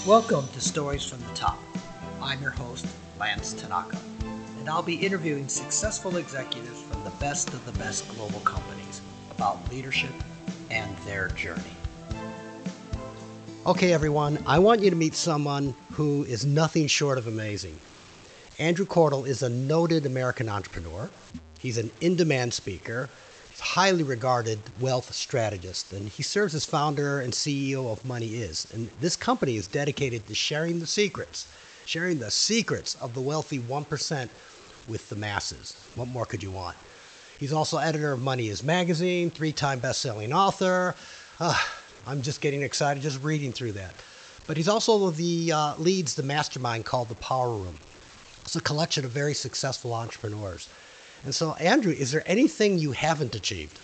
Welcome to Stories from the Top. I'm your host, Lance Tanaka, and I'll be interviewing successful executives from the best of the best global companies about leadership and their journey. Okay, everyone, I want you to meet someone who is nothing short of amazing. Andrew Cordle is a noted American entrepreneur. He's an in-demand speaker, highly regarded wealth strategist, and he serves as founder and CEO of Money Is. And this company is dedicated to sharing the secrets of the wealthy 1% with the masses. What more could you want? He's also editor of Money Is magazine, 3-time best-selling author. I'm just getting excited just reading through that. But he's also leads the mastermind called the Power Room. It's a collection of very successful entrepreneurs. And so, Andrew, is there anything you haven't achieved?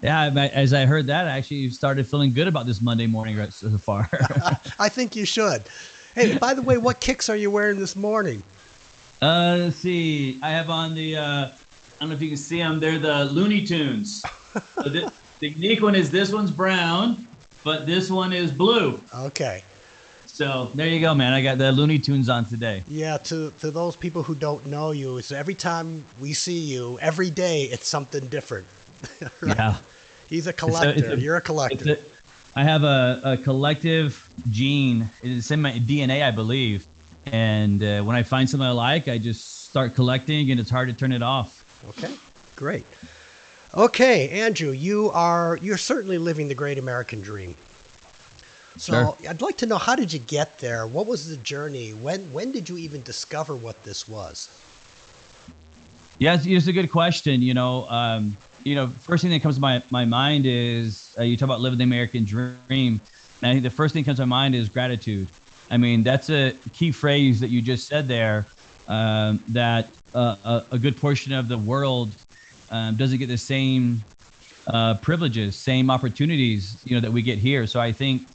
Yeah, as I heard that, I actually started feeling good about this Monday morning right so far. I think you should. Hey, by the way, what kicks are you wearing this morning? Let's see. I have on the, I don't know if you can see them. They're the Looney Tunes. So the unique one is this one's brown, but this one is blue. Okay. So there you go, man. I got the Looney Tunes on today. Yeah, to those people who don't know you, it's every time we see you, every day, it's something different. Right? Yeah. He's a collector. You're a collector. I have a collective gene. It's in my DNA, I believe. And when I find something I like, I just start collecting, and it's hard to turn it off. Okay, great. Okay, Andrew, you're certainly living the great American dream. So sure. I'd like to know, how did you get there? What was the journey? When did you even discover what this was? Yeah, it's a good question. First thing that comes to my mind is you talk about living the American dream. And I think the first thing that comes to my mind is gratitude. I mean, that's a key phrase that you just said there, that a good portion of the world doesn't get the same privileges, same opportunities, that we get here. So I think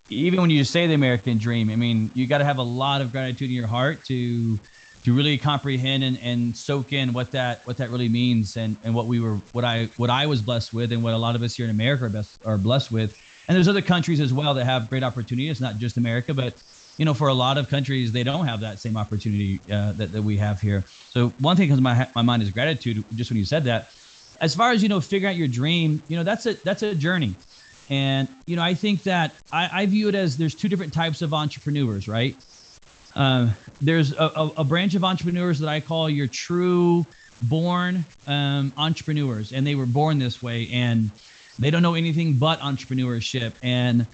even when you say the American dream, I mean, you got to have a lot of gratitude in your heart to really comprehend and soak in what that really means and what I was blessed with, and what a lot of us here in America are blessed with. And there's other countries as well that have great opportunity. It's not just America, but for a lot of countries, they don't have that same opportunity that we have here. So one thing that comes to my mind is gratitude. Just when you said that, as far as figuring out your dream, that's a journey. And, I think that I view it as there's two different types of entrepreneurs, right? There's a branch of entrepreneurs that I call your true born entrepreneurs. And they were born this way, and they don't know anything but entrepreneurship. And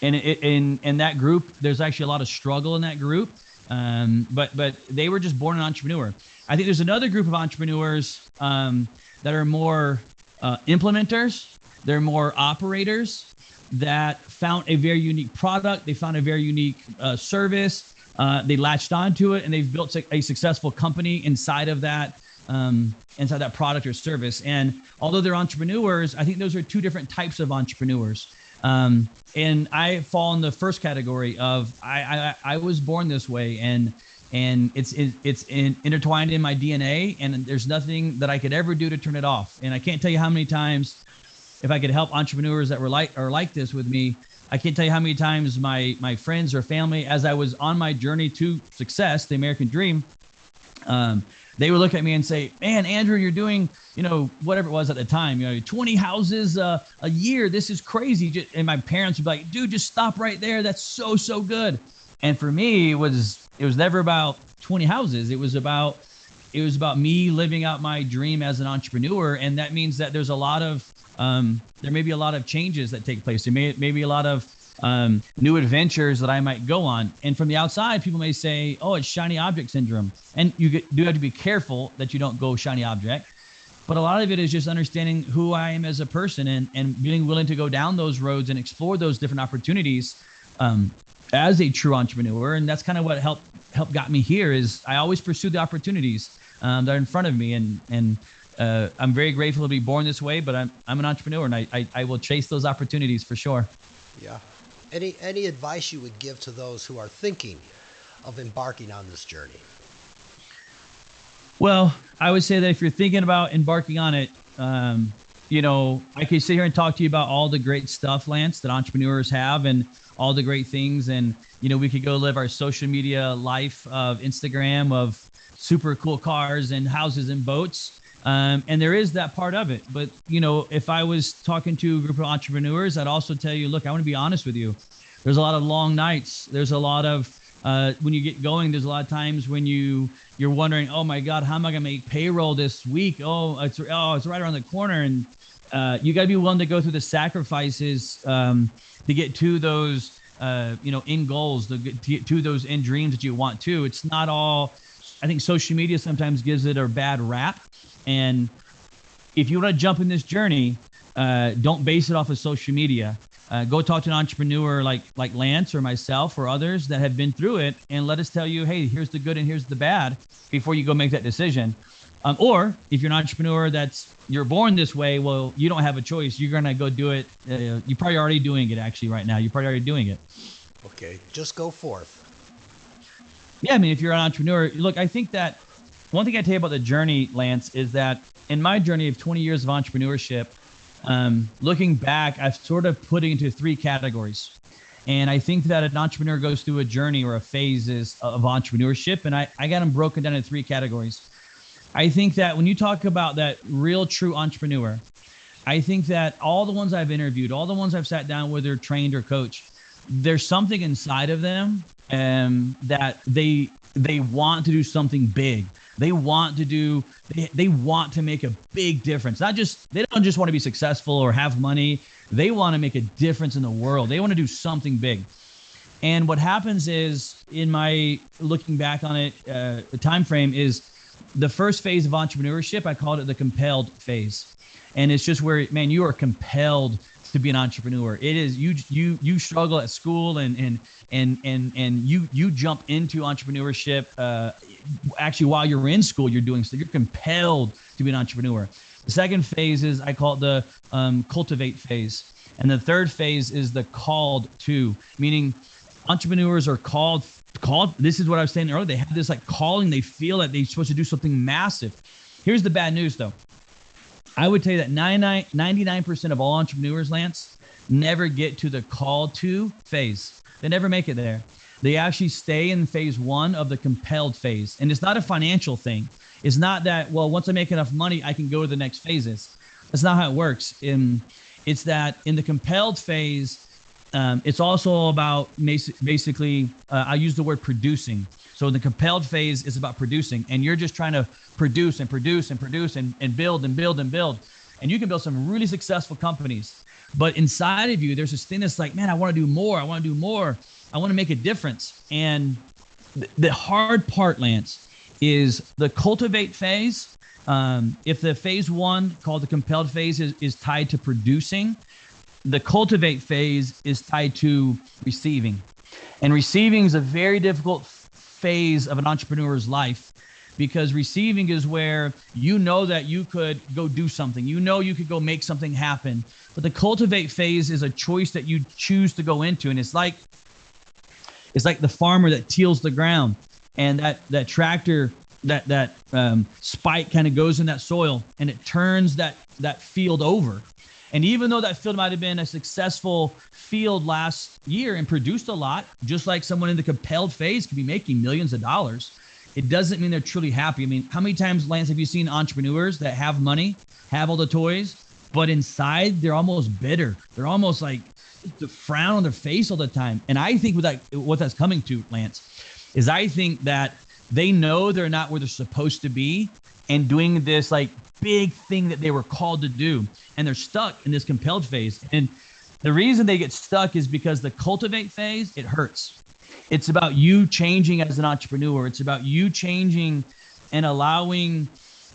in that group, there's actually a lot of struggle in that group. But they were just born an entrepreneur. I think there's another group of entrepreneurs that are more implementers. They're more operators that found a very unique product. They found a very unique service. They latched onto it, and they've built a successful company inside of that product or service. And although they're entrepreneurs, I think those are two different types of entrepreneurs. And I fall in the first category of I was born this way, and it's intertwined in my DNA, and there's nothing that I could ever do to turn it off. And I can't tell you how many times, if I could help entrepreneurs that are like this with me, I can't tell you how many times my friends or family, as I was on my journey to success, the American dream, they would look at me and say, "Man, Andrew, you're doing, whatever it was at the time, 20 houses a year. This is crazy." And my parents would be like, "Dude, just stop right there. That's so good." And for me, it was never about 20 houses. It was about me living out my dream as an entrepreneur. And that means that there's there may be a lot of changes that take place. There may be a lot of new adventures that I might go on. And from the outside, people may say, "Oh, it's shiny object syndrome." And you do have to be careful that you don't go shiny object. But a lot of it is just understanding who I am as a person, and being willing to go down those roads and explore those different opportunities as a true entrepreneur. And that's kind of what helped got me here. Is I always pursue the opportunities that are in front of me, and I'm very grateful to be born this way, but I'm an entrepreneur, and I will chase those opportunities for sure. Yeah. Any advice you would give to those who are thinking of embarking on this journey? Well, I would say that if you're thinking about embarking on it, I could sit here and talk to you about all the great stuff, Lance, that entrepreneurs have and all the great things. And, we could go live our social media life of Instagram of super cool cars and houses and boats. And there is that part of it. But, if I was talking to a group of entrepreneurs, I'd also tell you, look, I want to be honest with you. There's a lot of long nights. There's a lot of, when you get going, there's a lot of times when you're wondering, oh my God, how am I going to make payroll this week? It's right around the corner. And you got to be willing to go through the sacrifices to get to those, end goals, to get to those end dreams that you want to. It's not all, I think social media sometimes gives it a bad rap. And if you want to jump in this journey, don't base it off of social media. Go talk to an entrepreneur like Lance or myself or others that have been through it, and let us tell you, hey, here's the good and here's the bad before you go make that decision. Or if you're an entrepreneur you're born this way, well, you don't have a choice. You're going to go do it. You're probably already doing it actually right now. You're probably already doing it. Okay, just go forth. Yeah, I mean, if you're an entrepreneur, look, I think that one thing I tell you about the journey, Lance, is that in my journey of 20 years of entrepreneurship, looking back, I've sort of put it into three categories. And I think that an entrepreneur goes through a journey or a phases of entrepreneurship. And I got them broken down into three categories. I think that when you talk about that real true entrepreneur, I think that all the ones I've interviewed, all the ones I've sat down with or trained or coached, there's something inside of them that they want to do something big. They want to make a big difference. They don't just want to be successful or have money. They want to make a difference in the world. They want to do something big. And what happens is, in my looking back on it, the time frame is the first phase of entrepreneurship. I called it the compelled phase. And it's just where, man, you are compelled to be an entrepreneur. It is you struggle at school and you jump into entrepreneurship. Actually, while you're in school, you're doing so. You're compelled to be an entrepreneur. The second phase is, I call it the cultivate phase, and the third phase is the called to. Meaning, entrepreneurs are called. This is what I was saying earlier. They have this like calling. They feel that they're supposed to do something massive. Here's the bad news, though. I would tell you that 99% of all entrepreneurs, Lance, never get to the call to phase. They never make it there. They actually stay in phase one of the compelled phase. And it's not a financial thing. It's not that, well, once I make enough money, I can go to the next phases. That's not how it works. It's that in the compelled phase, it's also about basically, I use the word producing. So the compelled phase is about producing, and you're just trying to produce and produce and produce and build and build and build. And you can build some really successful companies. But inside of you, there's this thing that's like, man, I want to do more. I want to do more. I want to make a difference. And the hard part, Lance, is the cultivate phase. If the phase one, called the compelled phase, is tied to producing, the cultivate phase is tied to receiving. And receiving is a very difficult phase of an entrepreneur's life, because receiving is where you know that you could go do something. You know you could go make something happen. But the cultivate phase is a choice that you choose to go into. And it's like the farmer that tills the ground, and that tractor, that spike kind of goes in that soil and it turns that field over. And even though that field might have been a successful field last year and produced a lot, just like someone in the compelled phase could be making millions of dollars, it doesn't mean they're truly happy. I mean, how many times, Lance, have you seen entrepreneurs that have money, have all the toys, but inside they're almost bitter? They're almost like the frown on their face all the time. And I think what that's coming to, Lance, is I think that they know they're not where they're supposed to be and doing this like big thing that they were called to do. And they're stuck in this compelled phase. And the reason they get stuck is because the cultivate phase, it hurts. It's about you changing as an entrepreneur. It's about you changing and allowing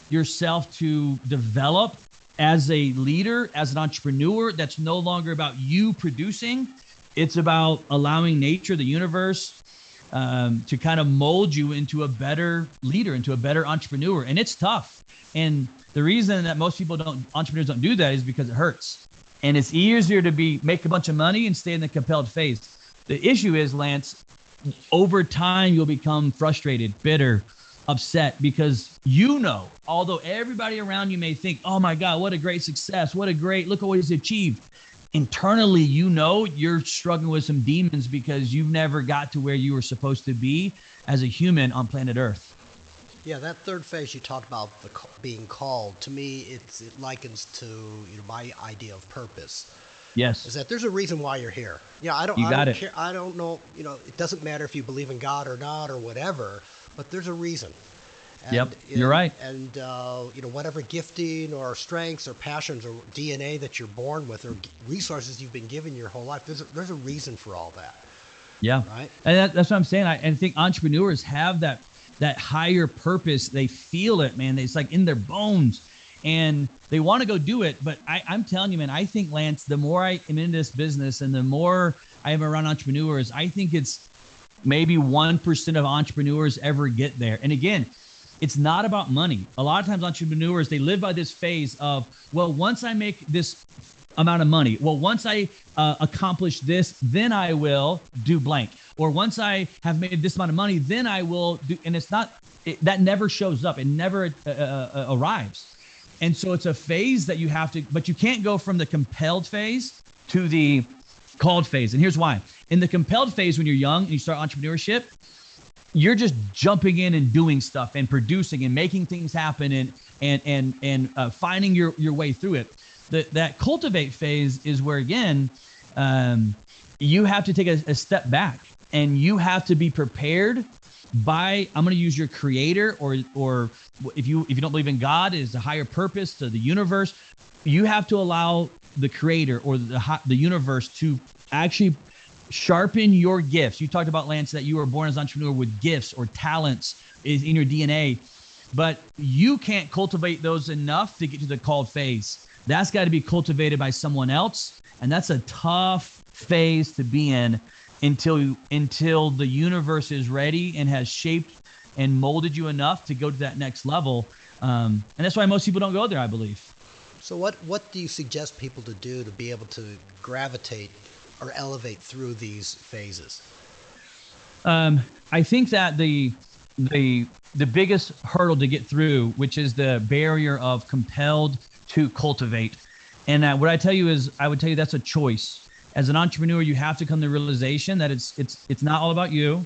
yourself to develop as a leader, as an entrepreneur. That's no longer about you producing. It's about allowing nature, the universe, to kind of mold you into a better leader, into a better entrepreneur. And it's tough. And the reason that most entrepreneurs don't do that is because it hurts. And it's easier to make a bunch of money and stay in the compelled phase. The issue is, Lance, over time, you'll become frustrated, bitter, upset because you know, although everybody around you may think, oh my God, what a great success, look at what he's achieved. Internally, you know, you're struggling with some demons because you've never got to where you were supposed to be as a human on planet Earth. Yeah, that third phase you talked about, being called, to me, it likens to my idea of purpose. Is Yes, that there's a reason why you're here. Yeah, you I got don't it. care. I don't know. It doesn't matter if you believe in God or not or whatever, but there's a reason. Yep, And you're right. And whatever gifting or strengths or passions or DNA that you're born with or resources you've been given your whole life, there's a reason for all that, Yeah, right? and that's what I'm saying. I think entrepreneurs have that higher purpose. They feel it, man. It's like in their bones, and they want to go do it. But I'm telling you, man, I think, Lance, the more I am in this business and the more I am around entrepreneurs, I think it's maybe 1% of entrepreneurs ever get there. And again, it's not about money. A lot of times entrepreneurs, they live by this phase of, well, once I make this amount of money, well, once I accomplish this, then I will do blank. Or once I have made this amount of money, then I will do, and it's not, that never shows up. It never arrives. And so it's a phase that you have to, but you can't go from the compelled phase to the called phase. And here's why. In the compelled phase, when you're young and you start entrepreneurship, you're just jumping in and doing stuff and producing and making things happen and finding your way through it. That cultivate phase is where, again, you have to take a step back and you have to be prepared by, I'm going to use your creator, or if you don't believe in God, is a higher purpose to the universe. You have to allow the creator or the universe to actually sharpen your gifts. You talked about, Lance, that you were born as an entrepreneur with gifts or talents in your DNA, but you can't cultivate those enough to get to the called phase. That's got to be cultivated by someone else. And that's a tough phase to be in until the universe is ready and has shaped and molded you enough to go to that next level. And that's why most people don't go there, I believe. So what do you suggest people to do to be able to gravitate or elevate through these phases? I think that the biggest hurdle to get through, which is the barrier of compelled to cultivate. And what I tell you is, I would tell you that's a choice. As an entrepreneur, you have to come to the realization that it's not all about you.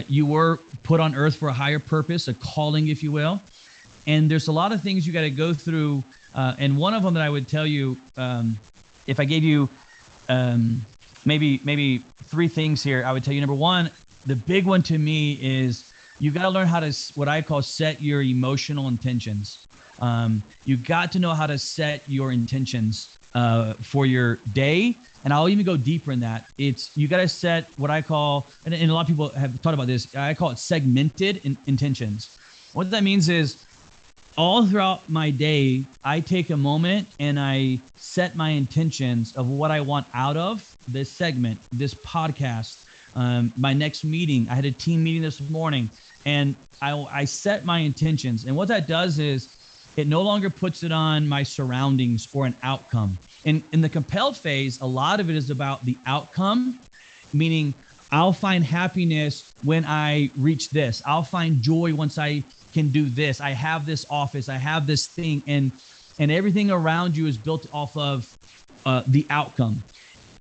You were put on earth for a higher purpose, a calling, if you will. And there's a lot of things you got to go through. And one of them that I would tell you, if I gave you maybe three things here, I would tell you, number one, the big one to me is you got to learn how to, what I call, set your emotional intentions. You got to know how to set your intentions for your day. And I'll even go deeper in that. You got to set what I call, and a lot of people have thought about this, I call it segmented intentions. What that means is, all throughout my day, I take a moment and I set my intentions of what I want out of this segment, this podcast, my next meeting. I had a team meeting this morning, and I set my intentions. And what that does is it no longer puts it on my surroundings or an outcome. In the compelled phase, a lot of it is about the outcome, meaning I'll find happiness when I reach this. I'll find joy once I can do this. I have this office. I have this thing. And everything around you is built off of the outcome.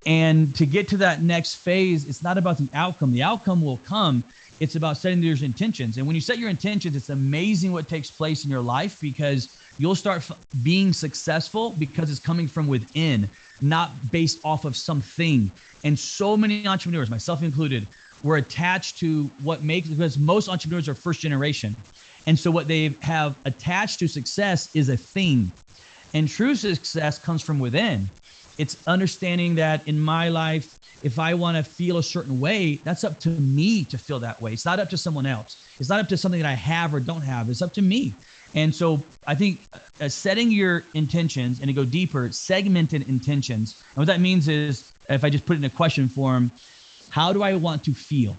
And to get to that next phase, it's not about the outcome. The outcome will come. It's about setting your intentions. And when you set your intentions, it's amazing what takes place in your life, because you'll start being successful because it's coming from within, not based off of something. And so many entrepreneurs, myself included, were attached to because most entrepreneurs are first generation. And so what they have attached to success is a thing. And true success comes from within. It's understanding that in my life, if I want to feel a certain way, that's up to me to feel that way. It's not up to someone else. It's not up to something that I have or don't have. It's up to me. And so I think setting your intentions, and to go deeper, segmented intentions. And what that means is, if I just put it in a question form, how do I want to feel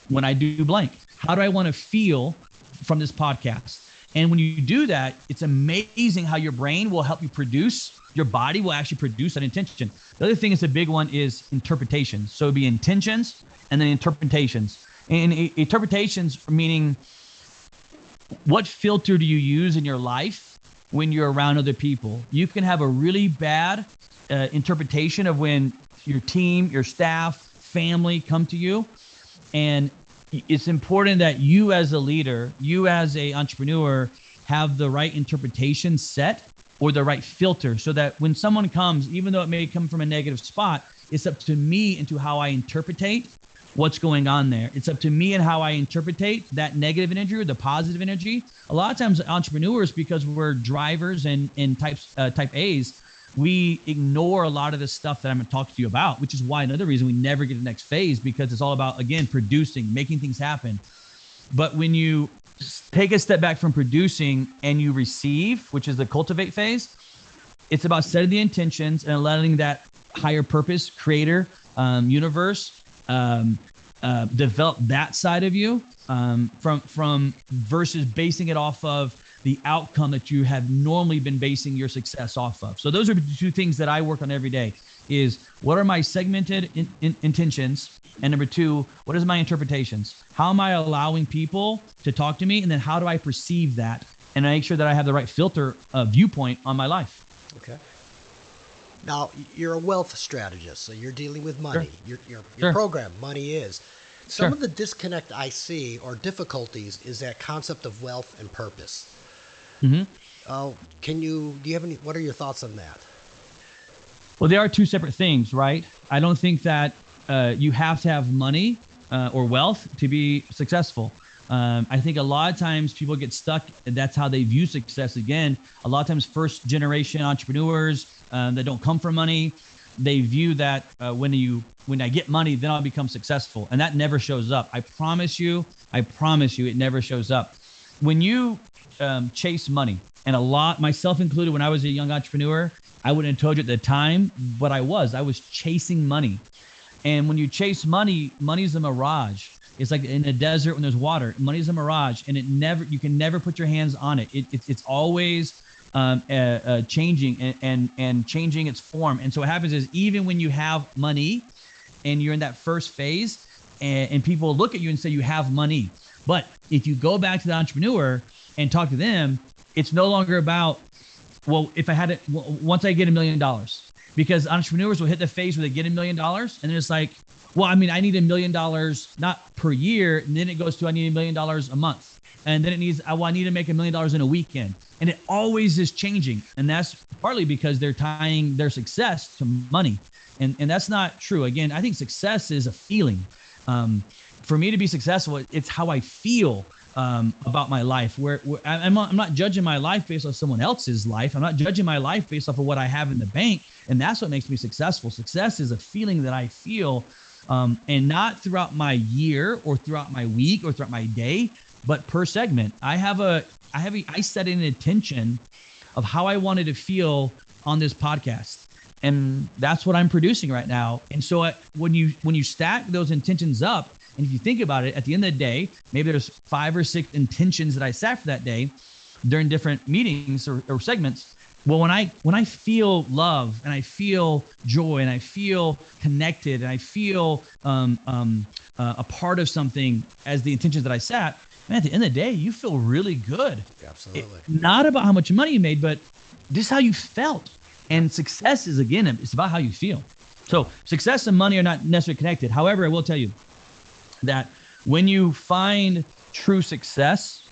when I do blank? How do I want to feel from this podcast? And when you do that, it's amazing how your brain will help you produce, your body will actually produce that intention. The other thing is, a big one is interpretations. So it'd be intentions and then interpretations. And interpretations meaning what filter do you use in your life when you're around other people? You can have a really bad interpretation of when your team, your staff, family come to you. And it's important that you as a leader, you as an entrepreneur, have the right interpretation set or the right filter, so that when someone comes, even though it may come from a negative spot, it's up to me into how I interpretate what's going on there. It's up to me and how I interpretate that negative energy or the positive energy. A lot of times entrepreneurs, because we're drivers and type A's, we ignore a lot of the stuff that I'm going to talk to you about, which is why another reason we never get to the next phase, because it's all about, again, producing, making things happen. But when you take a step back from producing and you receive, which is the cultivate phase, it's about setting the intentions and letting that higher purpose, creator, universe, develop that side of you, from versus basing it off of the outcome that you have normally been basing your success off of. So those are the two things that I work on every day: is what are my segmented intentions, and number two, what is my interpretations? How am I allowing people to talk to me, and then how do I perceive that and make sure that I have the right filter viewpoint on my life? Okay. Now, you're a wealth strategist, so you're dealing with money. Sure. Your program, Money Is. Some Sure. of the disconnect I see, or difficulties, is that concept of wealth and purpose. Mm-hmm. Do you have any, what are your thoughts on that? Well, they are two separate things, right? I don't think that you have to have money or wealth to be successful. I think a lot of times people get stuck, and that's how they view success. Again, a lot of times first generation entrepreneurs that don't come from money, they view that when I get money, then I'll become successful. And that never shows up. I promise you, it never shows up. When you chase money, and a lot, myself included, when I was a young entrepreneur, I wouldn't have told you at the time what I was chasing money. And when you chase money, money's a mirage. It's like in a desert when there's water. Money's a mirage, and you can never put your hands on it. It's always changing and changing its form. And so what happens is, even when you have money and you're in that first phase, and people look at you and say you have money, but if you go back to the entrepreneur and talk to them, it's no longer about, well, if I had it, once I get $1 million, because entrepreneurs will hit the phase where they get $1 million, and then it's like, well, I mean, I need $1 million, not per year. And then it goes to, I need $1 million a month. And then it needs, I need to make $1 million in a weekend. And it always is changing. And that's partly because they're tying their success to money. And that's not true. Again, I think success is a feeling. For me to be successful, it's how I feel about my life. Where I'm not judging my life based off someone else's life. I'm not judging my life based off of what I have in the bank. And that's what makes me successful. Success is a feeling that I feel, and not throughout my year or throughout my week or throughout my day, but per segment. I set an intention of how I wanted to feel on this podcast. And that's what I'm producing right now. And so when you stack those intentions up, and if you think about it, at the end of the day, maybe there's 5 or 6 intentions that I set for that day during different meetings or segments. Well, when I feel love, and I feel joy, and I feel connected, and I feel a part of something as the intentions that I set, man, at the end of the day, you feel really good. Absolutely. Not about how much money you made, but just how you felt. And success is, again, it's about how you feel. So success and money are not necessarily connected. However, I will tell you that when you find true success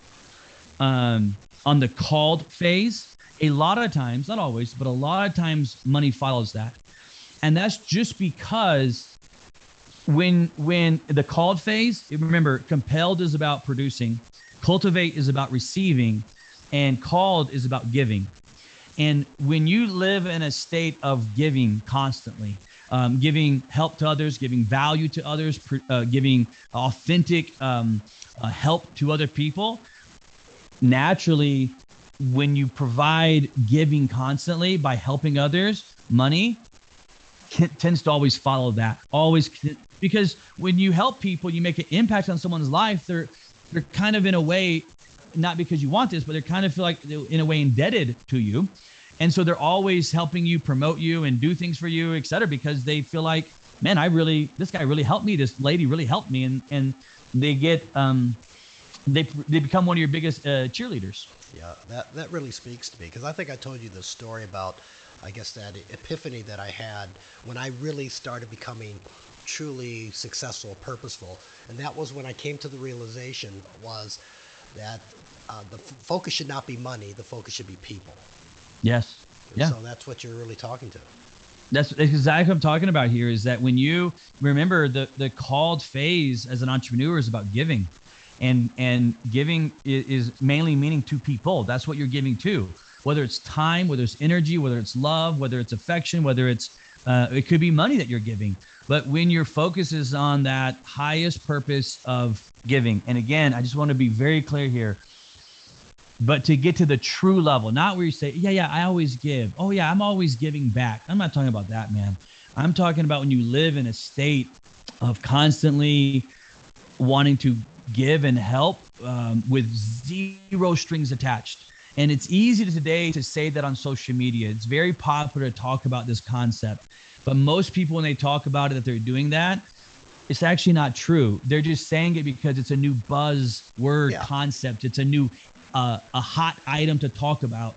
on the called phase, a lot of times, not always, but a lot of times money follows that. And that's just because when the called phase, remember, compelled is about producing, cultivate is about receiving, and called is about giving. And when you live in a state of giving constantly, giving help to others, giving value to others, giving authentic help to other people, naturally, when you provide giving constantly by helping others, money tends to always follow that. Always, because when you help people, you make an impact on someone's life. They're kind of, in a way, not because you want this, but they kind of feel like they're in a way indebted to you. And so they're always helping you, promote you, and do things for you, et cetera, because they feel like, man, this guy really helped me. This lady really helped me. And they get they become one of your biggest cheerleaders. Yeah, that really speaks to me because I think I told you the story about, I guess, that epiphany that I had when I really started becoming truly successful, purposeful, and that was when I came to the realization was that the focus should not be money, the focus should be people. Yes. And Yeah. so that's what you're really talking to. That's exactly what I'm talking about here is that when you remember the called phase as an entrepreneur is about giving, and giving is mainly meaning to people. That's what you're giving to, whether it's time, whether it's energy, whether it's love, whether it's affection, whether it's it could be money that you're giving. But when your focus is on that highest purpose of giving, and again, I just want to be very clear here, but to get to the true level, not where you say, yeah, I always give. Oh, yeah, I'm always giving back. I'm not talking about that, man. I'm talking about when you live in a state of constantly wanting to give and help with zero strings attached. And it's easy today to say that on social media. It's very popular to talk about this concept. But most people, when they talk about it, that they're doing that, it's actually not true. They're just saying it because it's a new buzzword concept. It's a new a hot item to talk about,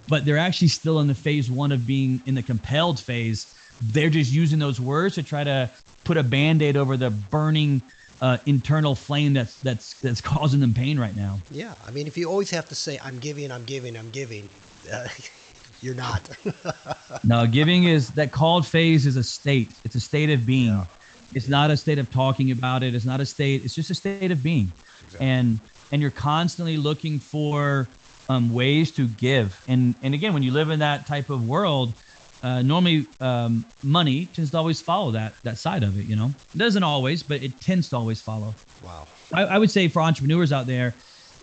but they're actually still in the phase one of being in the compelled phase. They're just using those words to try to put a Band-Aid over the burning internal flame that's causing them pain right now. Yeah, I mean, if you always have to say, I'm giving, I'm giving, I'm giving, you're not. No, giving is that called phase is a state. It's a state of being. Yeah. It's not a state of talking about it. It's not a state. It's just a state of being. Exactly. And you're constantly looking for ways to give. And again, when you live in that type of world, normally money tends to always follow that side of it. You know, it doesn't always, but it tends to always follow. Wow. I would say for entrepreneurs out there,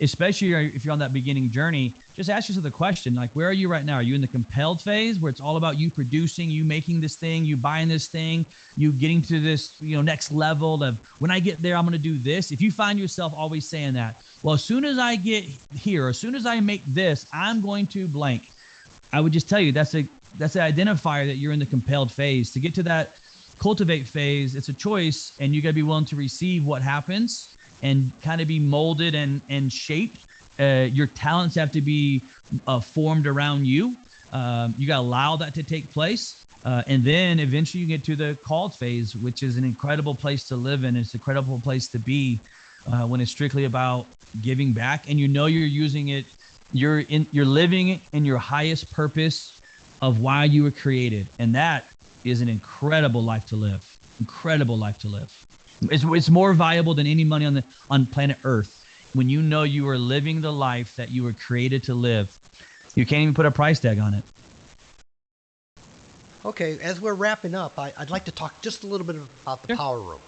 especially if you're on that beginning journey, just ask yourself the question, like, where are you right now? Are you in the compelled phase where it's all about you producing, you making this thing, you buying this thing, you getting to this, next level of when I get there, I'm going to do this. If you find yourself always saying that, well, as soon as I get here, as soon as I make this, I'm going to blank. I would just tell you that's an identifier that you're in the compelled phase. To get to that cultivate phase, it's a choice, and you got to be willing to receive what happens and kind of be molded and shaped. Your talents have to be formed around you. You got to allow that to take place. And then eventually you get to the called phase, which is an incredible place to live in. It's an incredible place to be when it's strictly about giving back. And you're using it. You're living in your highest purpose of why you were created. And that is an incredible life to live. Incredible life to live. It's more valuable than any money on planet Earth. When you know you are living the life that you were created to live, you can't even put a price tag on it. Okay, as we're wrapping up, I'd like to talk just a little bit about the Power Room.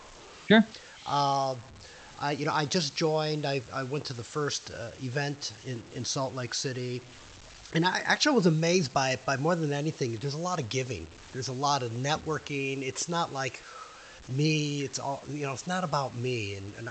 Sure. I just joined. I went to the first event in Salt Lake City, and I actually was amazed by it. By more than anything, there's a lot of giving. There's a lot of networking. It's not like me. It's all, it's not about me. And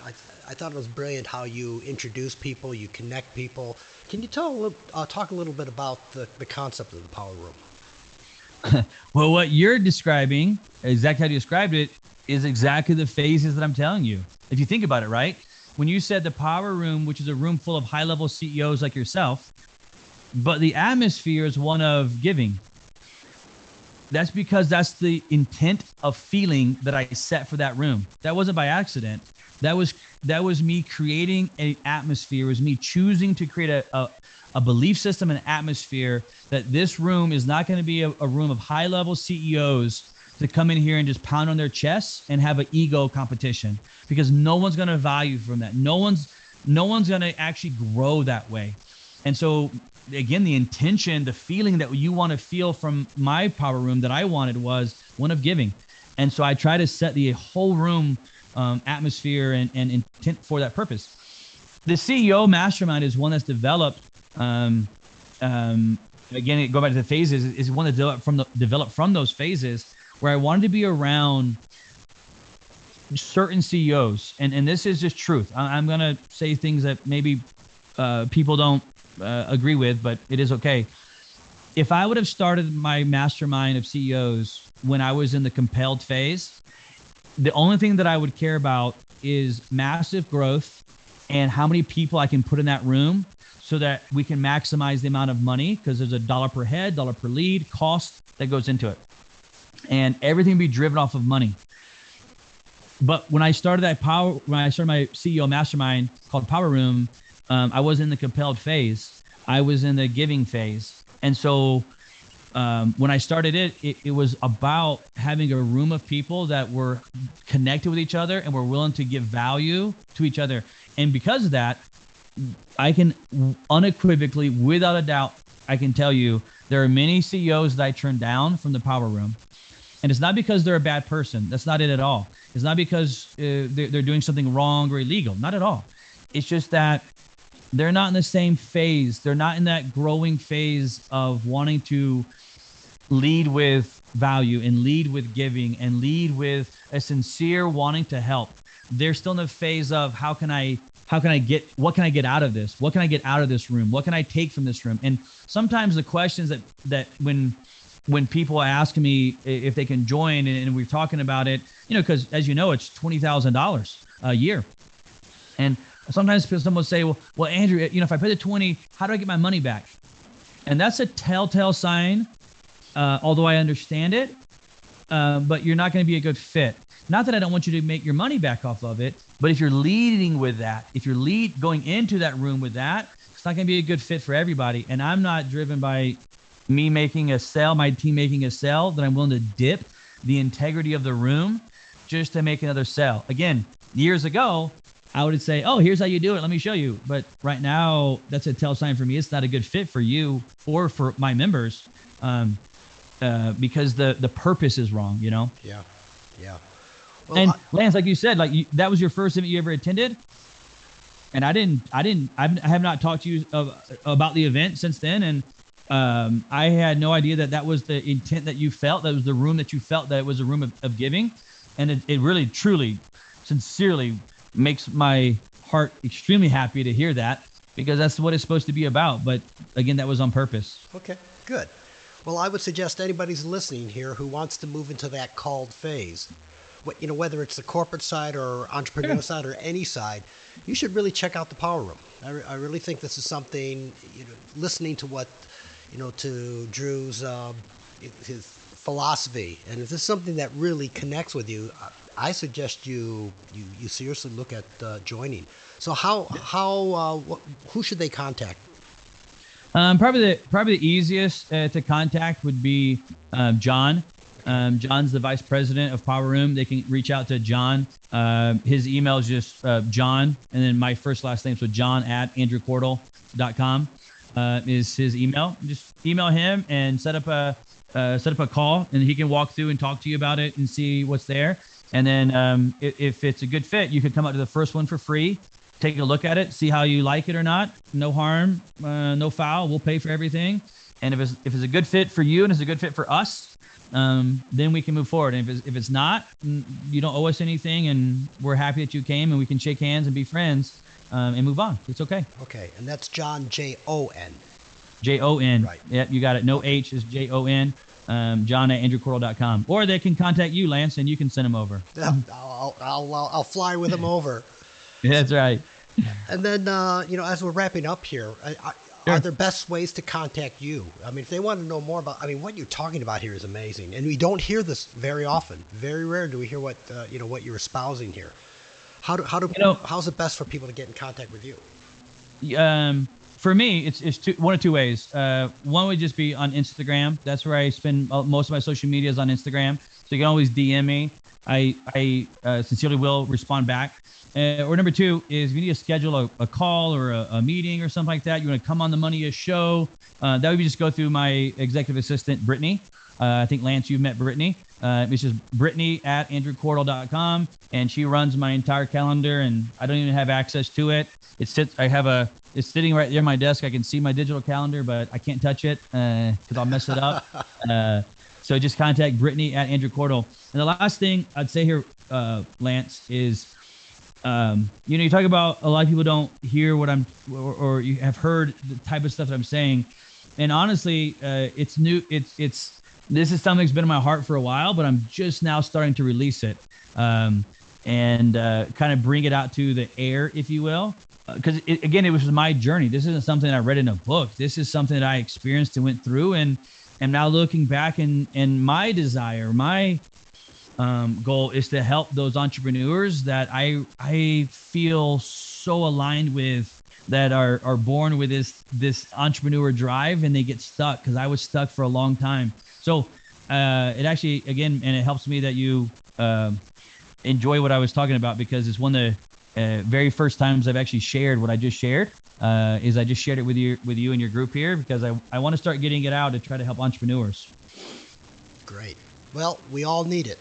I thought it was brilliant how you introduce people, you connect people. Can you talk a little bit about the concept of the Power Room? Well, what you're describing, exactly how you described it, is exactly the phases that I'm telling you. If you think about it, right? When you said the Power Room, which is a room full of high-level CEOs like yourself, but the atmosphere is one of giving. That's because that's the intent of feeling that I set for that room. That wasn't by accident. That was me creating an atmosphere. It was me choosing to create a belief system and atmosphere that this room is not going to be a room of high-level CEOs to come in here and just pound on their chests and have an ego competition, because no one's going to value from that. No one's going to actually grow that way. And so, again, the intention, the feeling that you want to feel from my Power Room that I wanted was one of giving. And so I try to set the whole room atmosphere and intent for that purpose. The CEO mastermind is one that's developed, again, go back to the phases, is one that developed from those phases, where I wanted to be around certain CEOs. And this is just truth. I'm going to say things that maybe people don't agree with, but it is okay. If I would have started my mastermind of CEOs when I was in the compelled phase, the only thing that I would care about is massive growth and how many people I can put in that room so that we can maximize the amount of money, because there's a dollar per head, dollar per lead cost that goes into it. And everything be driven off of money. But when I started my CEO mastermind called Power Room, I was in the compelled phase. I was in the giving phase. And so when I started it was about having a room of people that were connected with each other and were willing to give value to each other. And because of that, I can unequivocally, without a doubt, I can tell you there are many CEOs that I turned down from the Power Room. And it's not because they're a bad person. That's not it at all. It's not because they're doing something wrong or illegal. Not at all. It's just that they're not in the same phase. They're not in that growing phase of wanting to lead with value and lead with giving and lead with a sincere wanting to help. They're still in the phase of what can I get out of this? What can I get out of this room? What can I take from this room? And sometimes the questions that when people ask me if they can join, and we're talking about it, because as you know, it's $20,000 a year. And sometimes someone will say, well, Andrew, if I pay the 20, how do I get my money back? And that's a telltale sign, although I understand it, but you're not going to be a good fit. Not that I don't want you to make your money back off of it, but if you're leading with that, if you're going into that room with that, it's not going to be a good fit for everybody. And I'm not driven by me making a sale, my team making a sale, that I'm willing to dip the integrity of the room just to make another sale. Again, years ago, I would say, oh, here's how you do it. Let me show you. But right now, that's a tell sign for me. It's not a good fit for you or for my members, because the purpose is wrong, Yeah. Yeah. Well, and Lance, like you said, that was your first event you ever attended. And I have not talked to you about the event since then. And I had no idea that was the intent that you felt. That was the room that you felt, that it was a room of giving. And it really, truly, sincerely makes my heart extremely happy to hear that, because that's what it's supposed to be about. But again, that was on purpose. Okay, good. Well, I would suggest anybody's listening here who wants to move into that called phase, whether it's the corporate side or entrepreneur side or any side, you should really check out the Power Room. I really think this is something, listening to what, to Drew's, his philosophy, and if this is something that really connects with you, I suggest you seriously look at joining. So who should they contact? Probably the easiest to contact would be John. John's the vice president of Power Room. They can reach out to John. His email is just John, and then my first last name, so john@andrewcordle.com is his email. Just email him and set up a call, and he can walk through and talk to you about it and see what's there. And then if it's a good fit, you can come out to the first one for free. Take a look at it, see how you like it or not. No harm, no foul. We'll pay for everything. And if it's a good fit for you and it's a good fit for us, then we can move forward. And if it's not, you don't owe us anything, and we're happy that you came, and we can shake hands and be friends and move on. It's okay. Okay, and that's John, Jon. Jon. Right. Yep, you got it. No H is Jon. John@andrewcordle.com. Or they can contact you, Lance, and you can send them over. I'll fly with them over. That's right. And then, as we're wrapping up here, are there best ways to contact you? I mean, if they want to know more about, what you're talking about here is amazing, and we don't hear this very often. Very rare do we hear what you're espousing here. How's it best for people to get in contact with you? For me, it's one of two ways. One would just be on Instagram. That's where I spend most of my social media is on Instagram. So you can always DM me. I sincerely will respond back. Or number two is if you need to schedule a call or a meeting or something like that, you want to come on the Money show, that would be just go through my executive assistant, Brittany. I think, Lance, you've met Brittany. It's just Brittany@andrewcordle.com, and she runs my entire calendar, and I don't even have access to it. It's sitting right there on my desk. I can see my digital calendar, but I can't touch it because I'll mess it up. So just contact Brittany@andrewcordle. And the last thing I'd say here, Lance, is you talk about a lot of people don't hear what or you have heard the type of stuff that I'm saying. And honestly, it's new. This is something that's been in my heart for a while, but I'm just now starting to release it. and kind of bring it out to the air, if you will. Because again, it was my journey. This isn't something I read in a book. This is something that I experienced and went through, and am now looking back, and my desire, my goal is to help those entrepreneurs that I feel so aligned with, that are born with this entrepreneur drive, and they get stuck, because I was stuck for a long time. So it actually, again, and it helps me that you enjoy what I was talking about, because it's one of the very first times I've actually shared what I just shared. Is I just shared it with you and your group here, because I want to start getting it out to try to help entrepreneurs. Great. Well, we all need it.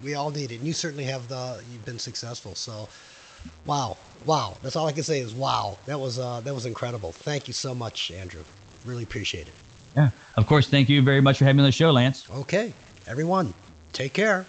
We all need it. And you certainly have you've been successful. So, wow. That's all I can say is wow. That was incredible. Thank you so much, Andrew. Really appreciate it. Yeah, of course. Thank you very much for having me on the show, Lance. Okay, everyone, take care.